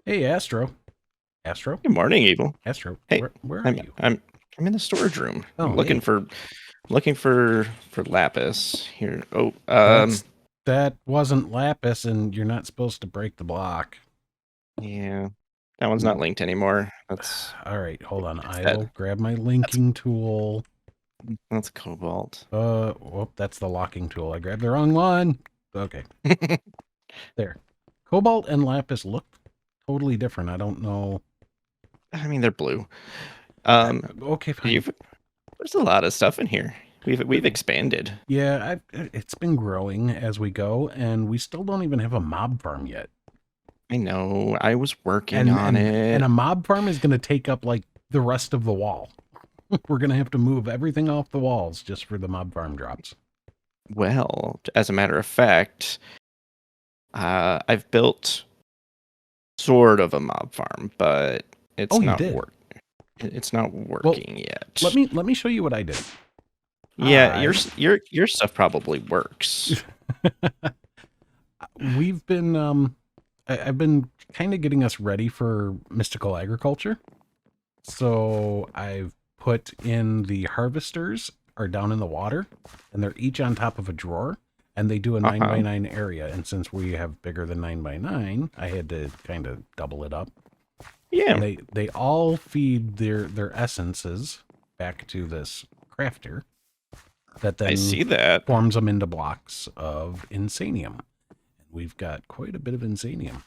Hey, Astro. Astro? Good morning, Evil. Astro, Hey, where are I'm you? I'm I'm in the storage room. I'm Oh, looking hey. for lapis here. Oh, That wasn't lapis, and you're not supposed to break the block. yeah, that one's not Mm, linked anymore. That's All right, hold on. it's I that. will grab my That's linking tool. that's cobalt. Whoop, that's the locking tool. I grabbed the wrong one. Okay, there. Cobalt and lapis look totally different. I don't know. I mean, they're blue. I, Um, okay, fine. you've there's a lot of stuff in here. We've expanded. Yeah, it's been growing as we go, and we still don't even have a mob farm yet. I know. I was working and on and and it. a mob farm is going to take up like the rest of the wall. We're going to have to move everything off the walls just for the mob farm drops. Well, as a matter of fact, I've built sort of a mob farm, but Oh, it's you not did. work. It's not Well, working let yet. me show you what I did. Yeah, I your stuff probably works. We've been I've been kind of getting us ready for mystical agriculture. So I've put in the harvesters are down in the water, and they're each on top of a drawer, and they do a 9 by Uh-huh. 9 area. And since we have bigger than 9 by 9, I had to kind of double it up. And Yeah, they all feed their essences back to this crafter that I then see that. forms them into blocks of insanium. We've got quite a bit of insanium.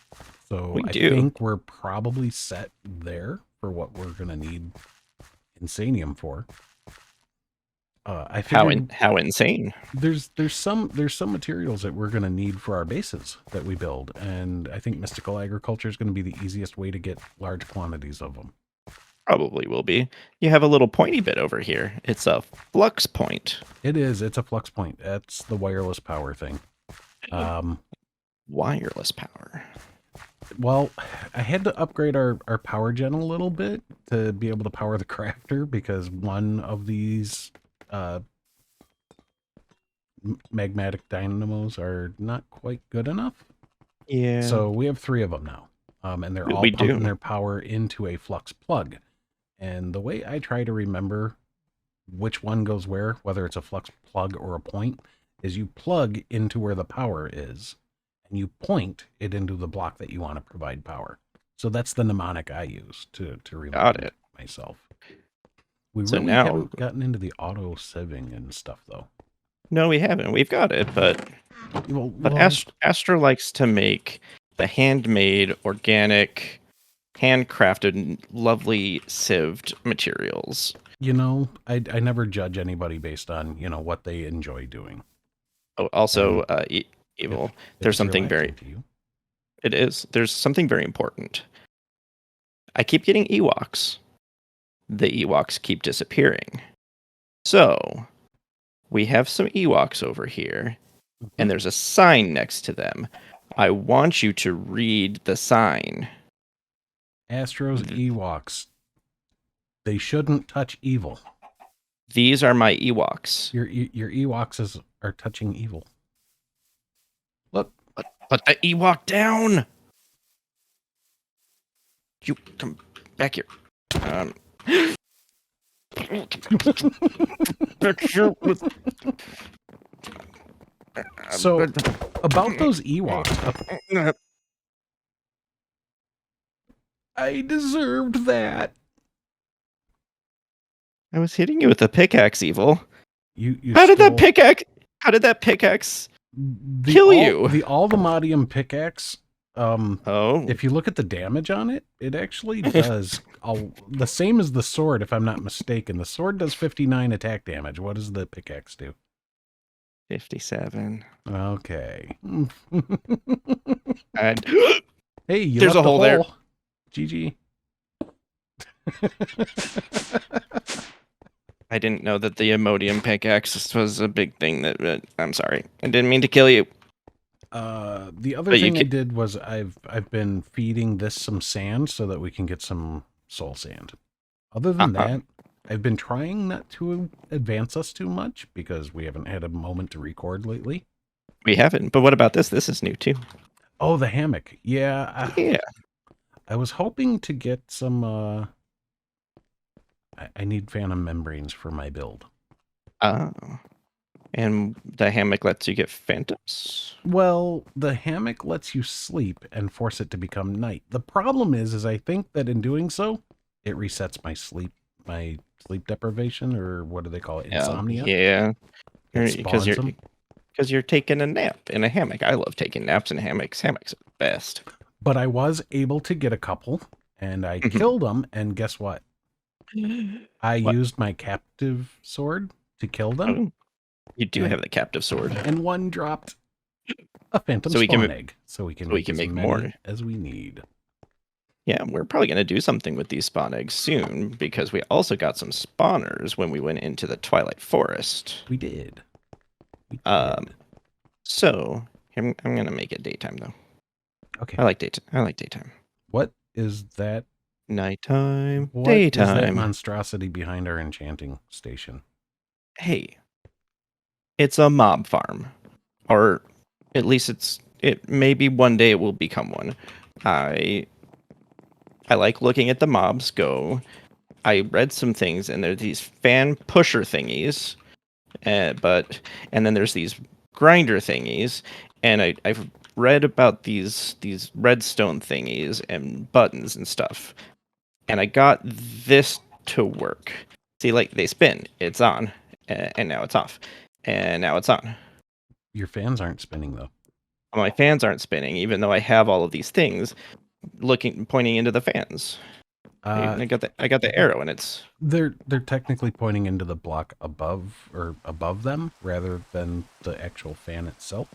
So We I do. think we're probably set there for what we're going to need insanium for. I figured How insane. there's some materials that we're going to need for our bases that we build, and I think mystical agriculture is going to be the easiest way to get large quantities of them. Probably will be. You have a little pointy bit over here. It's a flux point. It is. It's a flux point. That's the wireless power thing. Um, Wireless power. well, I had to upgrade our power gen a little bit to be able to power the crafter because one of these uh, magmatic dynamos are not quite good enough. Yeah, So we have three of them now, and they're all we pumping do. their power into a flux plug. And the way I try to remember which one goes where, whether it's a flux plug or a point, is you plug into where the power is, and you point it into the block that you want to provide power. So that's the mnemonic I use to Got remind it. myself. We So really now, haven't gotten into the auto sieving and stuff though. no, we haven't. We've got it, but Well, Astro likes to make the handmade, organic, handcrafted, lovely sieved materials. I never judge anybody based on what they enjoy doing, Oh, also, and Evil. if There's it's something very. relaxing to you. It is. There's something very important. I keep getting Ewoks. The Ewoks keep disappearing. So we have some Ewoks over here, Mhm. and there's a sign next to them. I want you to read the sign. Astro's Ewoks. They shouldn't touch evil. These are my Ewoks. Your Ewoks are touching evil. Look, Put the Ewok down. You come back here. Um, so about those Ewoks, I deserved that. I was hitting you with a pickaxe, Evil. You How did that stole pickaxe? How did that pickaxe the kill all you? the Aldemodium pickaxe. Oh, If you look at the damage on it, it actually does the same as the sword, if I'm not mistaken. The sword does 59 attack damage. What does the pickaxe do? 57. Okay. And Hey, you there's a left a hole there. hole. GG. I didn't know that the Imodium pickaxe was a big thing. I'm sorry. I didn't mean to kill you. The other But you thing I can. did was I've been feeding this some sand so that we can get some soul sand. Other than that, I've been trying not to advance us too much because we haven't had a moment to record lately. We haven't. But what about this? This is new too. Oh, the hammock. Yeah, Yeah. I was hoping to get some, I need phantom membranes for my build. Oh. And the hammock lets you get phantoms? Well, the hammock lets you sleep and force it to become night. The problem is I think that in doing so, it resets my sleep deprivation, or what do they call it? Insomnia. Yeah. It Because spawns them. you're taking a nap in a hammock. I love taking naps in hammocks. Hammocks are the best. But I was able to get a couple, and I killed them, and guess what? I What? used my captive sword to kill them. Oh, you do have the captive sword. And one dropped a phantom So we spawn can- egg. So we can so we make can as make many more. as we need. Yeah, we're probably going to do something with these spawn eggs soon because we also got some spawners when we went into the Twilight Forest. We did. We did. So I'm going to make it daytime though. Okay. I like daytime. What is that? Nighttime. What daytime. is that monstrosity behind our enchanting station? Hey, it's a mob farm, or at least it maybe one day it will become one. I like looking at the mobs go. I read some things, and there are these fan pusher thingies, and then there's these grinder thingies, and I've read about these redstone thingies and buttons and stuff, and I got this to work. See, like they spin, it's on, and now it's off, and now it's on. Your fans aren't spinning though. My fans aren't spinning, even though I have all of these things pointing into the fans. I got the arrow, and it's they're technically pointing into the block above them rather than the actual fan itself.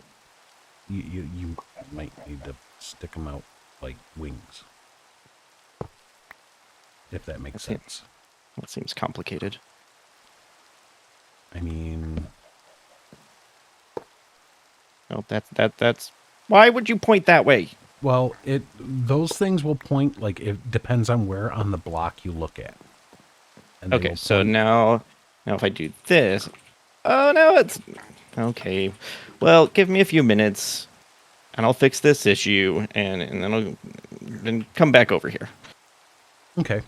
You might need to stick them out like wings, if that makes sense. That seems complicated. I mean, Oh, that's. Why would you point that way? well, those things will point, like, it depends on where on the block you look at. And Okay, so now if I do this, oh no, it's okay. Well, give me a few minutes, and I'll fix this issue, and then I'll come back over here. Okay.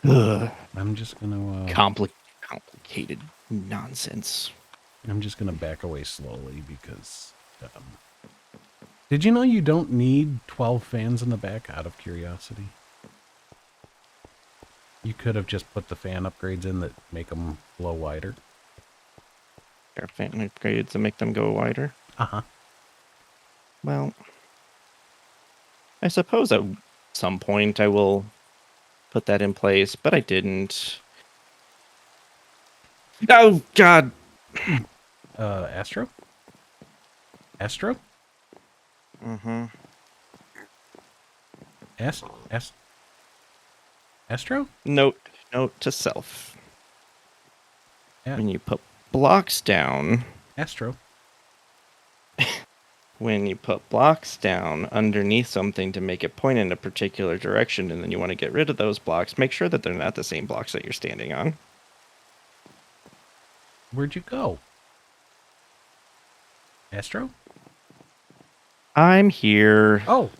Ugh. I'm just gonna Complicated nonsense. I'm just gonna back away slowly because. Did you know you don't need 12 fans in the back? Out of curiosity, you could have just put the fan upgrades in that make them blow wider. Air fan upgrades to make them go wider. Uh-huh. Well, I suppose at some point I will put that in place, but I didn't. Oh God! Astro? Astro? Mm-hmm. Astro? Note to self. Yeah. When you put blocks down, Astro. when you put blocks down underneath something to make it point in a particular direction, and then you want to get rid of those blocks, make sure that they're not the same blocks that you're standing on. Where'd you go? Astro? I'm here. Oh.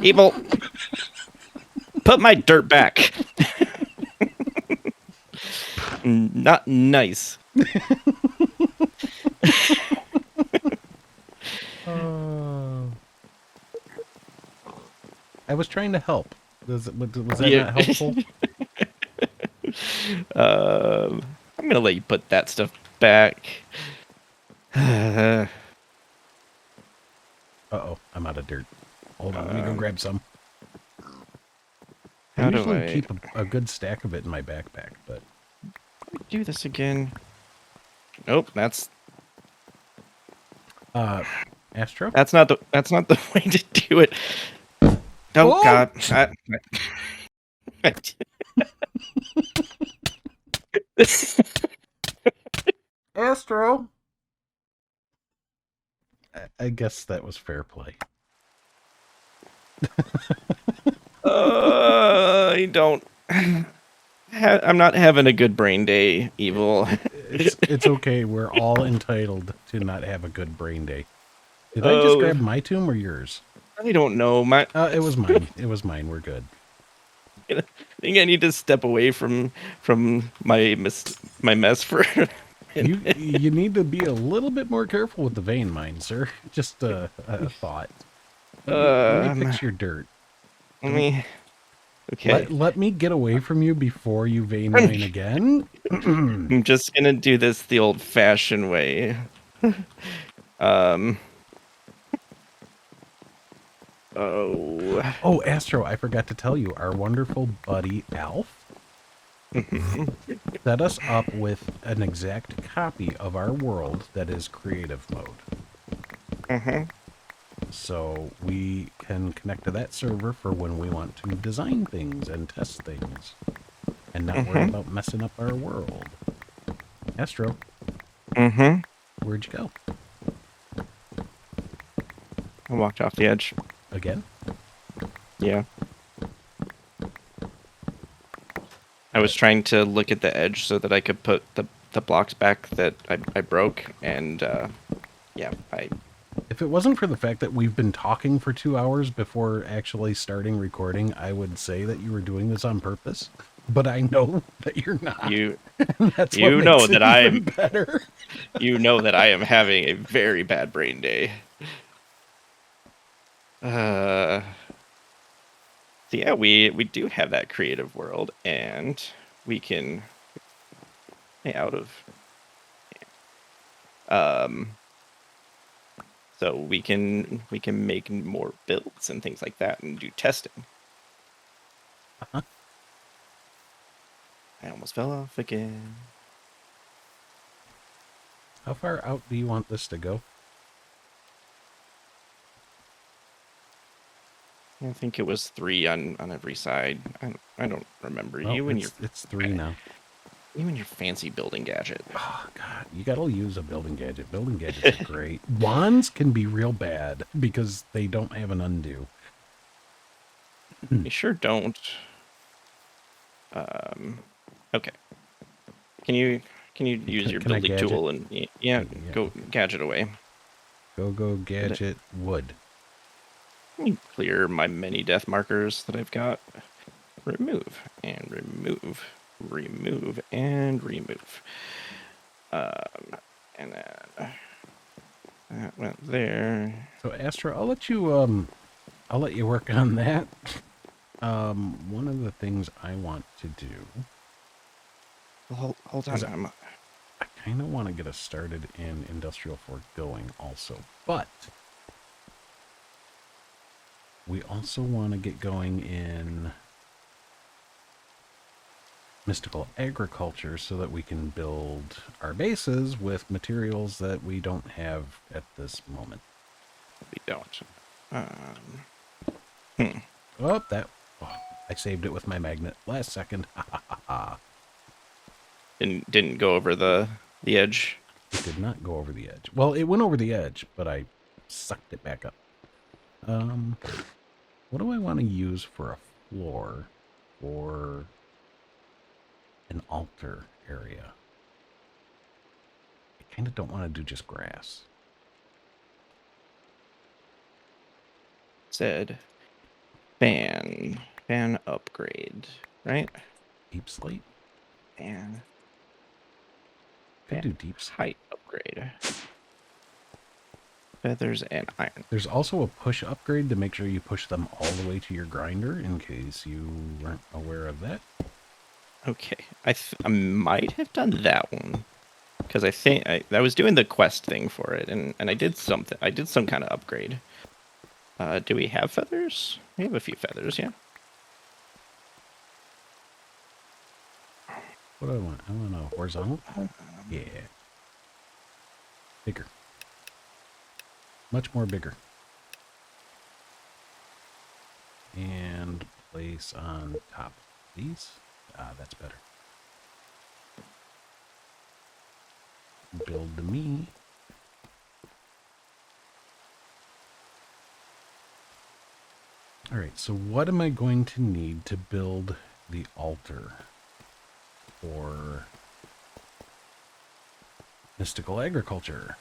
Evil. Put my dirt back. Not nice. I was trying to help. Was that not helpful? I'm gonna let you put that stuff back. Uh-oh, I'm out of dirt. Hold on, let me go grab some. I How do usually I keep a good stack of it in my backpack, but... do this again? Nope, that's Astro? that's not the way to do it. Oh, Oh! God. Astro! I guess that was fair play. I don't I'm not having a good brain day, Evil. It's okay. We're all entitled to not have a good brain day. Did I just Oh, grab my tomb or yours? I don't know. It was mine. It was mine. We're good. I think I need to step away from my mess for. You need to be a little bit more careful with the vein mine, sir. Just a thought. Let me fix your dirt. Let me. Okay. Let me get away from you before you vein mine again. I'm just gonna do this the old-fashioned way. Um. Oh. Oh, Astro, I forgot to tell you, our wonderful buddy Alf set us up with an exact copy of our world that is creative mode. So we can connect to that server for when we want to design things and test things and not worry about messing up our world. Astro. Where'd you go? I walked off the edge. Again? Yeah. I was trying to look at the edge so that I could put the blocks back that I broke, and yeah, If it wasn't for the fact that we've been talking for 2 hours before actually starting recording, I would say that you were doing this on purpose. But I know that you're not. That's what you makes know it that even better. you know that I am having a very bad brain day. So yeah, we do have that creative world, and we can out of so we can make more builds and things like that and do testing. I almost fell off again. How far out do you want this to go? I think it was 3 on every side. I don't remember. Well, it's 3 now. You and your fancy building gadget. Oh, God. You got to use a building gadget. Building gadgets are great. Wands can be real bad because they don't have an undo. You sure don't. Okay. Can you use your building tool and yeah, go gadget away. Go gadget wood. Let me clear my many death markers that I've got. Remove and remove, remove and remove. And then that went there. So Astro, I'll let you work on that. One of the things I want to do. Well, hold on. I kind of want to get us started in industrial foregoing also, but we also want to get going in mystical agriculture so that we can build our bases with materials that we don't have at this moment. We don't. I saved it with my magnet last second. Didn't go over the edge. It did not go over the edge. Well, it went over the edge, but I sucked it back up. What do I want to use for a floor or an altar area? I kind of don't want to do just grass. Said fan upgrade, right? Deep slate? Fan. Could do deep slate. Height upgrade. Feathers and iron. There's also a push upgrade to make sure you push them all the way to your grinder, in case you weren't aware of that. Okay, I might have done that one because I think I was doing the quest thing for it, and I did something. I did some kind of upgrade. Do we have feathers? We have a few feathers, yeah. What do I want? I want a horizontal. Yeah. Bigger. Much more bigger. And place on top of these. That's better. Build to me. All right, so what am I going to need to build the altar? for mystical agriculture.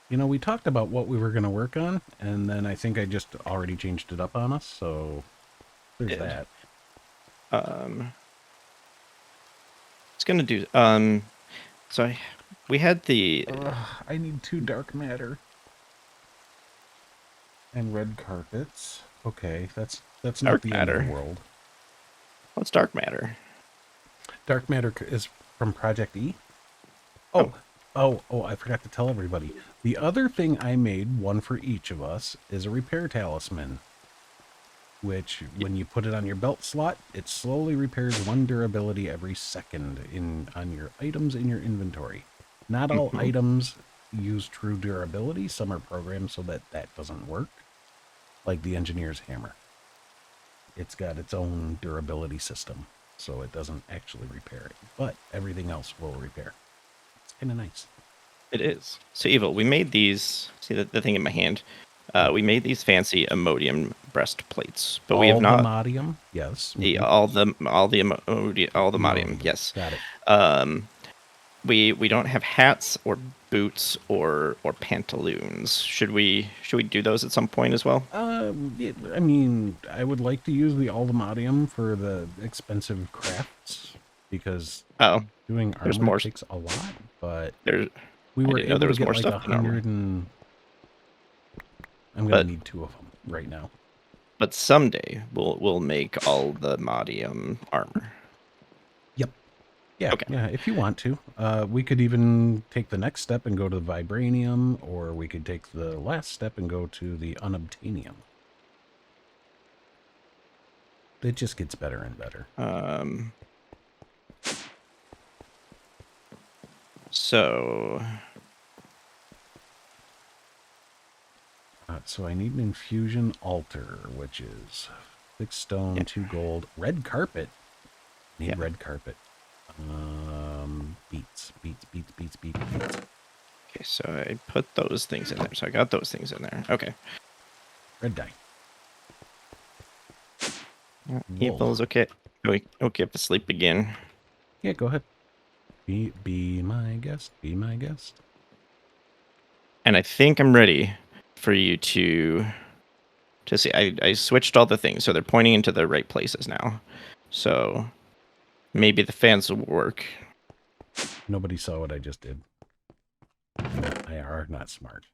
You know, we talked about what we were going to work on, and then I think I just already changed it up on us, so there's Did. that. It's gonna do. So we had the. I need 2 dark matter and red carpets. Okay, that's not Dark the end of the matter. world. What's dark matter? Dark matter is from Project E. Oh, Oh, I forgot to tell everybody. The other thing I made, one for each of us, is a repair talisman, which when you put it on your belt slot, it slowly repairs 1 durability every second on your items in your inventory. Not all mm-hmm. items use true durability. Some are programmed so that that doesn't work, like the engineer's hammer. It's got its own durability system, so it doesn't actually repair it, but everything else will repair. It's kind of nice. It is. So evil. We made these. See the thing in my hand. Yeah. We made these fancy emodium breastplates, but we have All the not modium, yes. all the modium. Modium, Yes. got it. We don't have hats or boots or pantaloons. Should we do those at some point as well? I mean, I would like to use the Aldemodium for the expensive crafts because Oh, doing there's armor more. takes a lot, but There. we I were didn't know able there to was get more like stuff than armor. 100 and I'm going to But need 2 of them right now. someday we'll make all the modium armor. Yep. Yeah, Okay. yeah, if you want to. We could even take the next step and go to the vibranium, or we could take the last step and go to the unobtainium. It just gets better and better. So So I need an infusion altar, which is 6 stone, yeah. 2 gold, red carpet. Need Yeah. red carpet. Beets. Okay, so I put those things in there. So I got those things in there. Okay. Red dye. Wool. Evil's okay. Okay, have to sleep again. Yeah, go ahead. Be my guest. Be my guest. And I think I'm ready for you to see. I switched all the things, so they're pointing into the right places now. So maybe the fans will work. Nobody saw what I just did. I are not smart.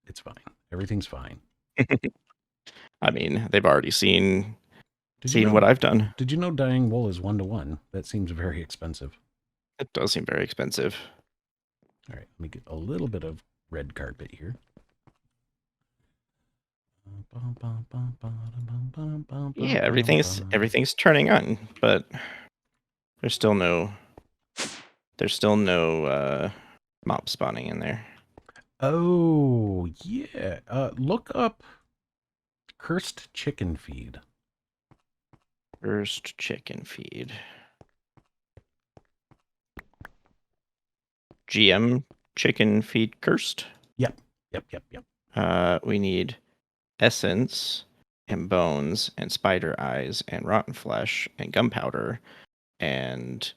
It's fine. Everything's fine. I mean, they've already seen Did you know what I've done. Did you know dyeing wool is 1-to-1? That seems very expensive. It does seem very expensive. All right, let me get a little bit of red carpet here. Yeah, everything's turning on, but there's still no mob spawning in there. Oh, yeah. Look up cursed chicken feed. First chicken feed. GM chicken feed cursed. Yep. We need essence and bones and spider eyes and rotten flesh and gunpowder and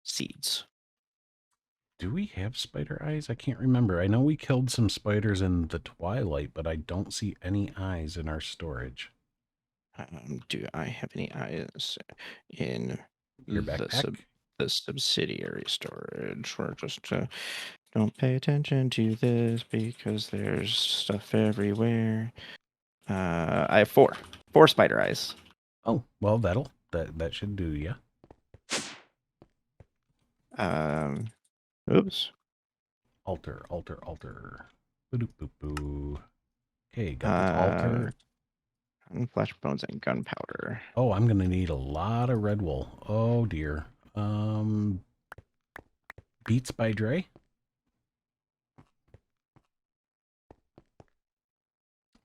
seeds. Do we have spider eyes? I can't remember. I know we killed some spiders in the twilight, but I don't see any eyes in our storage. Do I have any eyes in Your backpack? the subsidiary storage? We're just don't pay attention to this because there's stuff everywhere. I have four spider eyes. Oh, well, that should do ya. Oops. Altar. Boo. Okay, got the altar. Flesh bones and gunpowder. Oh, I'm gonna need a lot of red wool. Oh dear. Beats by Dre.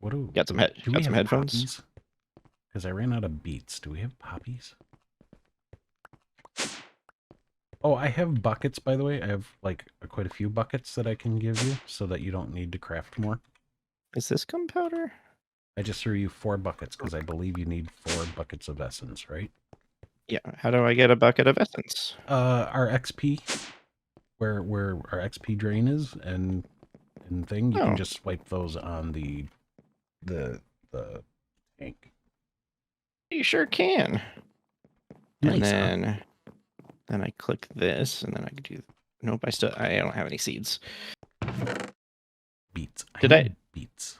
What do Got some do we have headphones? Because I ran out of beets. Do we have poppies? Oh, I have buckets, by the way. I have like quite a few buckets that I can give you so that you don't need to craft more. Is this gunpowder? I just threw you 4 buckets because I believe you need 4 buckets of essence, right? Yeah. How do I get a bucket of essence? Our XP, where our XP drain is, and thing, you can Oh, just swipe those on the tank. you sure can. And Nice, huh? then I click this, and then I can do. Nope, I don't have any seeds. Beets. I Did I? need beets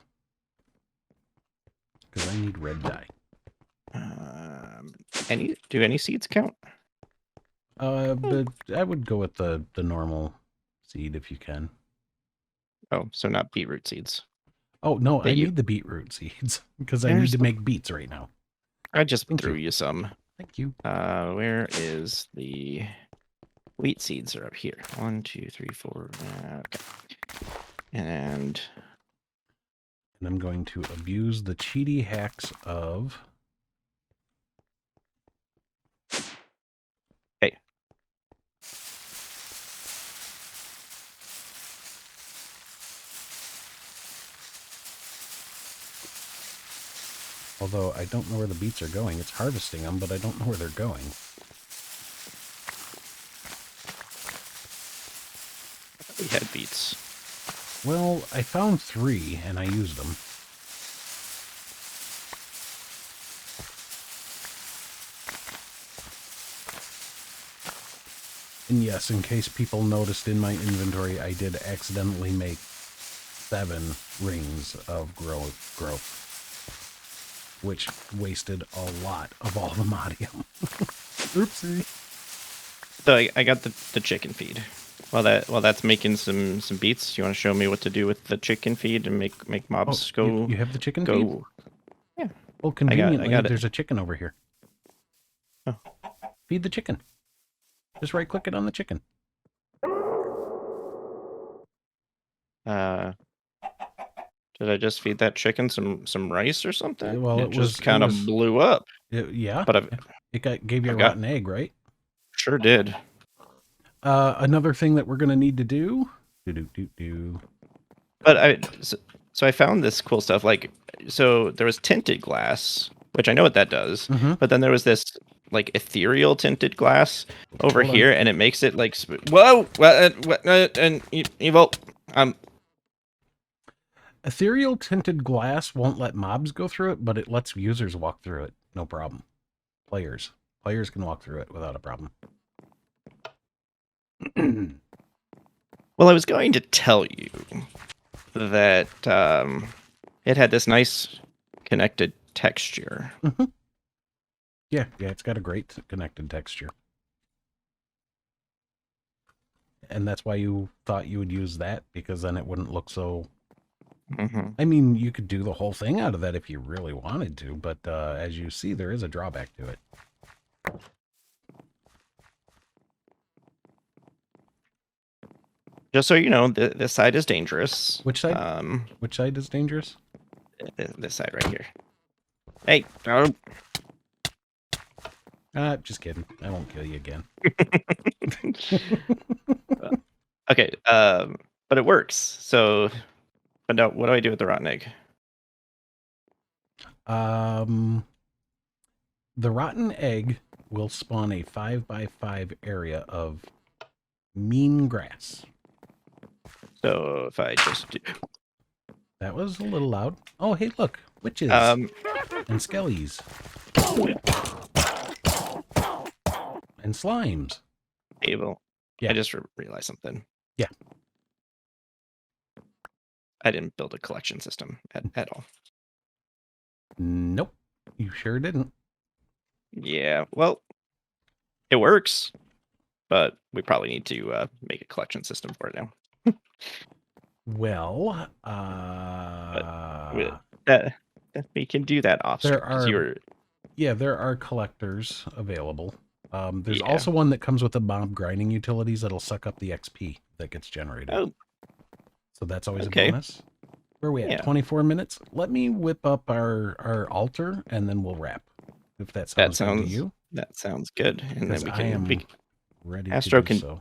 because I need red dye. Do any seeds count? But I would go with the normal seed if you can. Oh, so not beetroot seeds. Oh no, That I you. need the beetroot seeds because I need There's. to make beets right now. I just Thank threw you. you some. Thank you. Where is the wheat seeds? Are up here. 1, 2, 3, 4. Okay. And I'm going to abuse the cheaty hacks of. hey, Although I don't know where the beets are going. It's harvesting them, but I don't know where they're going. we had beets. Well, I found 3 and I used them. And yes, in case people noticed in my inventory, I did accidentally make 7 rings of growth, which wasted a lot of all the modium. Oopsie. So I got the chicken feed. While that's making some beets, you want to show me what to do with the chicken feed and make mobs go you have the chicken feed? go? Yeah, Well, I conveniently, got it. there's a chicken over here. Oh. Feed the chicken. Just right-click it on the chicken. Did I just feed that chicken some rice or something? Well, It just kind of blew up. Yeah. But It gave you I've a got rotten egg, right? sure did. Another thing that we're going to need to do. But so I found this cool stuff. Like, so there was tinted glass, which I know what that does. Mm-hmm. But then there was this like ethereal tinted glass over Hold on. here, and it makes it like whoa, and evil. Ethereal tinted glass won't let mobs go through it, but it lets users walk through it. No problem. Players can walk through it without a problem. Well, I was going to tell you that it had this nice connected texture. Mm-hmm. Yeah, it's got a great connected texture. And that's why you thought you would use that, because then it wouldn't look so... Mm-hmm. I mean, you could do the whole thing out of that if you really wanted to, but as you see, there is a drawback to it. Just so you know, this side is dangerous. Which side? Which side is dangerous? This side right here. Hey! Oh. Just kidding. I won't kill you again. Okay, but it works. So, but no, what do I do with the rotten egg? The rotten egg will spawn a 5x5 area of mean grass. So if I just do... That was a little loud. Oh, hey, look. Witches and skellies. And slimes. Evil. Yeah. I just realized something. Yeah. I didn't build a collection system at all. Nope. You sure didn't. Yeah, well, it works, but we probably need to make a collection system for it now. Well, that we can do that off stream. There are collectors available. There's also one that comes with the mob grinding utilities that'll suck up the XP that gets generated. Oh. So that's always a bonus. Where are we at? 24 minutes? Let me whip up our altar and then we'll wrap. If that sounds good to you. That sounds good. And then I am ready Astro to do so.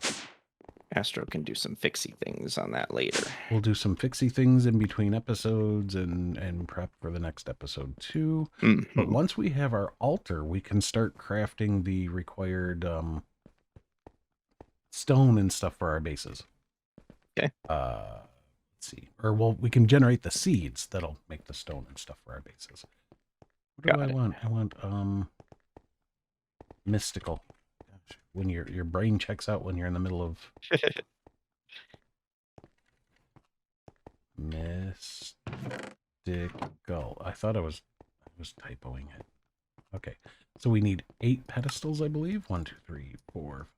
Astro can do some fixie things on that later. We'll do some fixie things in between episodes and prep for the next episode too. But once we have our altar, we can start crafting the required stone and stuff for our bases. Okay. Let's see. Or we can generate the seeds that'll make the stone and stuff for our bases. What do I want? I want mystical. Gosh, when your brain checks out when you're in the middle of mystical. I thought I was typoing it. Okay. So we need 8 pedestals, I believe. 1, 2, 3, 4,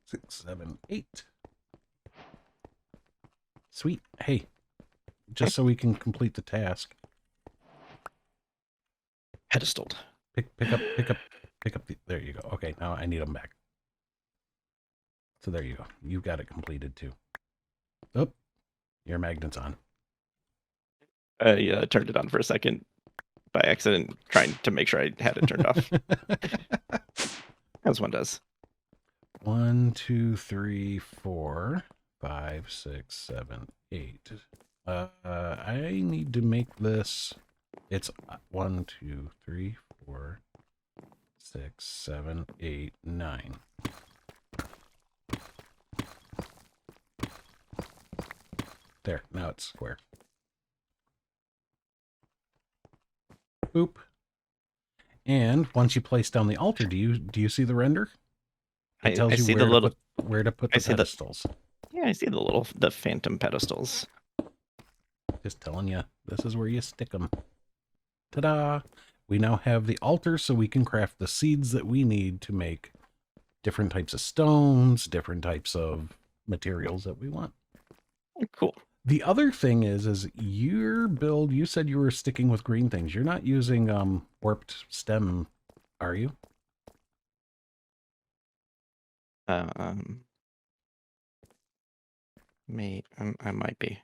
6, 7, 8. Sweet. Hey, just so we can complete the task. Pedestaled. Pick up there you go. Okay, now I need them back. So there you go. You got it completed too. Oh, your magnet's on. I turned it on for a second by accident, trying to make sure I had it turned off. As one does. 1, 2, 3, 4, 5, 6, 7, 8. I need to make this. It's 1, 2, 3, 4, 6, 7, 8, 9. There, now it's square. Boop. And once you place down the altar, do you see the render? It tells you where to put the pedestals. Yeah, I see the phantom pedestals. Just telling you, this is where you stick them. Ta-da! We now have the altar, so we can craft the seeds that we need to make different types of stones, different types of materials that we want. Cool. The other thing is your build, you said you were sticking with green things. You're not using warped stem, are you? I might be.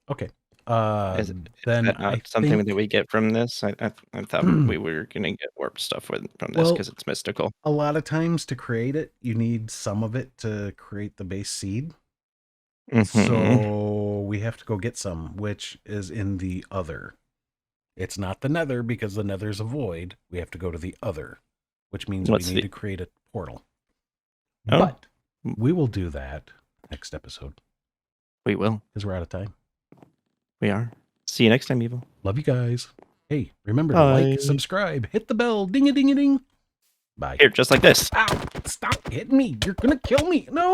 Okay. Is that not something that we get from this? I thought we were going to get warped stuff from this because it's mystical. A lot of times to create it, you need some of it to create the base seed. So we have to go get some, which is in the other. It's not the nether because the nether's a void. We have to go to the other, which means we need to create a portal. Oh. But we will do that next episode. We will. Because we're out of time. We are. See you next time, Evil. Love you guys. Hey, remember to like, subscribe, hit the bell, ding-a-ding-a-ding. Bye. Here, just like this. Ow! Stop hitting me. You're going to kill me. No!